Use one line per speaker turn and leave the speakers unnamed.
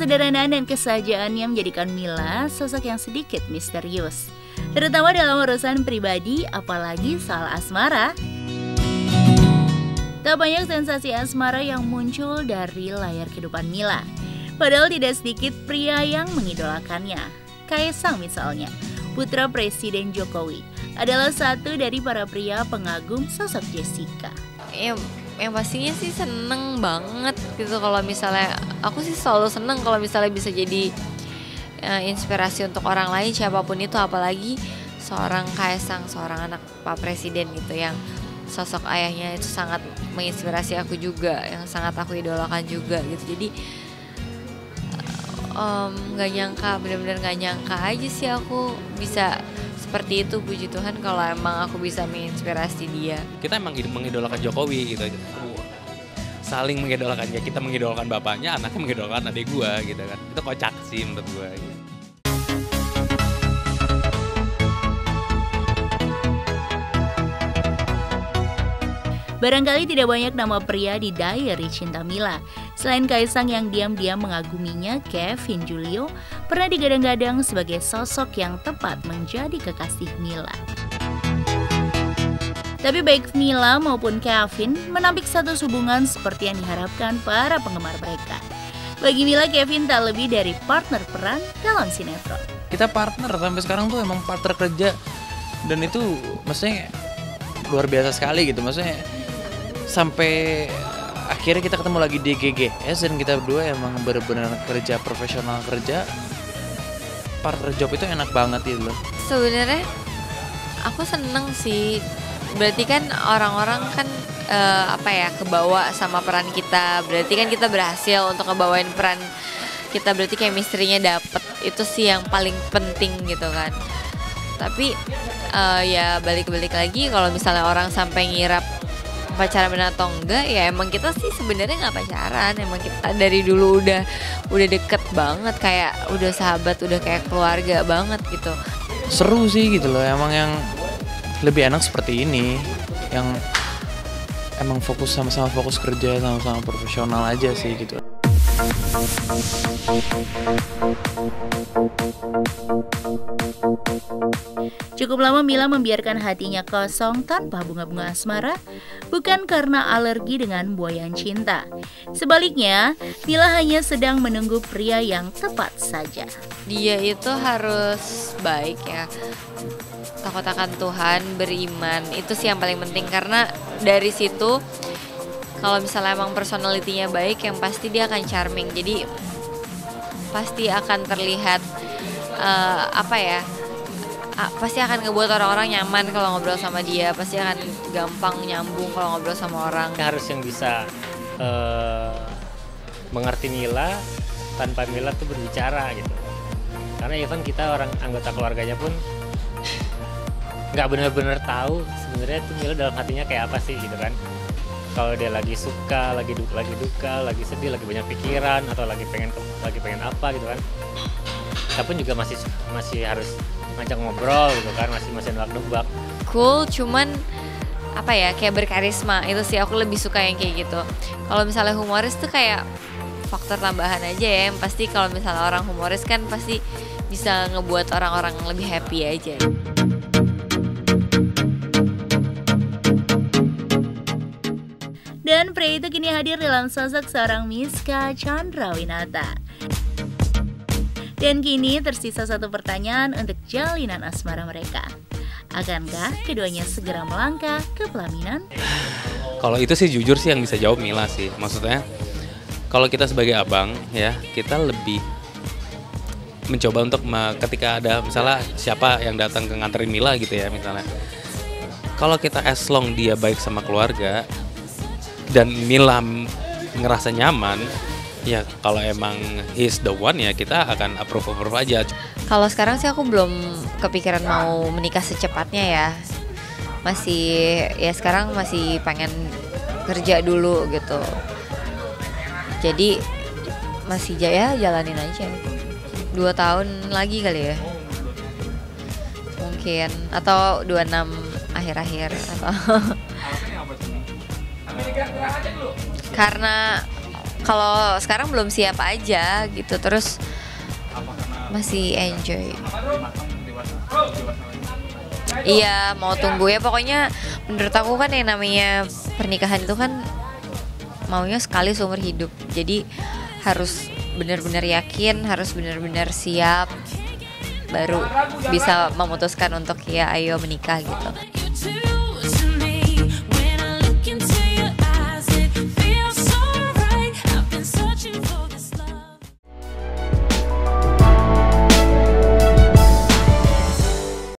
Kesederhanaan dan kesajaannya menjadikan Mila sosok yang sedikit misterius, terutama dalam urusan pribadi, apalagi soal asmara. Tak banyak sensasi asmara yang muncul dari layar kehidupan Mila. Padahal tidak sedikit pria yang mengidolakannya. Kaisang misalnya, putra Presiden Jokowi, adalah satu dari para pria pengagum sosok Jessica.
Yang pastinya sih seneng banget gitu kalau misalnya, aku sih selalu seneng kalau misalnya bisa jadi inspirasi untuk orang lain siapapun itu, apalagi seorang Kaisang, seorang anak Pak Presiden gitu yang sosok ayahnya itu sangat menginspirasi aku juga, yang sangat aku idolakan juga gitu. Jadi nggak nyangka, benar-benar nggak nyangka aja sih aku bisa seperti itu. Puji Tuhan kalau emang aku bisa menginspirasi dia.
Kita emang mengidolakan Jokowi gitu, saling mengidolakan ya. Kita mengidolakan bapaknya, anaknya mengidolakan adik gua gitu kan. Itu kocak sih menurut gua gitu.
Barangkali tidak banyak nama pria di diary cinta Mila. Selain Kaisang yang diam-diam mengaguminya, Kevin Julio pernah digadang-gadang sebagai sosok yang tepat menjadi kekasih Mila. Tapi baik Mila maupun Kevin menampik satu hubungan seperti yang diharapkan para penggemar mereka. Bagi Mila, Kevin tak lebih dari partner peran dalam sinetron.
Kita partner sampai sekarang tuh emang partner kerja, dan itu maksudnya luar biasa sekali gitu. Maksudnya sampai akhirnya kita ketemu lagi di GGS dan kita berdua emang benar-benar kerja profesional, kerja partner job itu enak banget gitu loh.
Sebenarnya aku seneng sih, berarti kan orang-orang kan kebawa sama peran kita, berarti kan kita berhasil untuk ngebawain peran kita, berarti chemistry-nya dapet, itu sih yang paling penting gitu kan. Tapi ya balik-balik lagi, kalau misalnya orang sampai ngirap pacaran benar atau enggak, ya emang kita sih sebenarnya nggak pacaran, emang kita dari dulu udah deket banget, kayak udah sahabat, udah kayak keluarga banget gitu.
Seru sih gitu loh, emang yang lebih enak seperti ini, yang emang fokus sama-sama fokus kerja, sama-sama profesional aja sih gitu.
Cukup lama Mila membiarkan hatinya kosong tanpa bunga-bunga asmara, bukan karena alergi dengan buayan cinta. Sebaliknya, Mila hanya sedang menunggu pria yang tepat saja.
Dia itu harus baik ya, takut akan Tuhan, beriman, itu sih yang paling penting. Karena dari situ, kalau misalnya emang personalitinya baik, yang pasti dia akan charming. Jadi pasti akan terlihat pasti akan ngebuat orang-orang nyaman kalau ngobrol sama dia. Pasti akan gampang nyambung kalau ngobrol sama orang.
Harus yang bisa mengerti Mila tanpa Mila tuh berbicara gitu. Karena even kita orang anggota keluarganya pun nggak benar-benar tahu sebenarnya tuh Mila dalam hatinya kayak apa sih gitu kan. Kalau dia lagi suka, lagi duka, lagi sedih, lagi banyak pikiran, atau lagi pengen apa gitu kan. Kita pun juga masih harus ngajak ngobrol gitu kan, masih nebak-nebak.
Cool, cuman kayak berkarisma, itu sih aku lebih suka yang kayak gitu. Kalau misalnya humoris tuh kayak faktor tambahan aja ya, yang pasti kalau misalnya orang humoris kan pasti bisa ngebuat orang-orang lebih happy aja.
Dan pria itu kini hadir dalam sosok seorang Miska Chandrawinata. Dan kini tersisa satu pertanyaan untuk jalinan asmara mereka. Akankah keduanya segera melangkah ke pelaminan?
Kalau itu sih jujur sih yang bisa jawab Mila sih. Maksudnya kalau kita sebagai abang ya, kita lebih mencoba untuk ketika ada misalnya siapa yang datang ke nganterin Mila gitu ya misalnya. Kalau kita as long dia baik sama keluarga dan Mila ngerasa nyaman, ya kalau emang he's the one ya kita akan approve aja.
Kalau sekarang sih aku belum kepikiran mau menikah secepatnya ya. Sekarang masih pengen kerja dulu gitu. Jadi masih jalanin aja. 2 tahun lagi kali ya. Mungkin atau 26 akhir-akhir atau karena Kalau sekarang belum siap aja gitu, terus masih enjoy. Iya, mau tunggu ya, pokoknya menurut aku kan yang namanya pernikahan itu kan maunya sekali seumur hidup. Jadi harus benar-benar yakin, harus benar-benar siap, baru bisa memutuskan untuk ya ayo menikah gitu.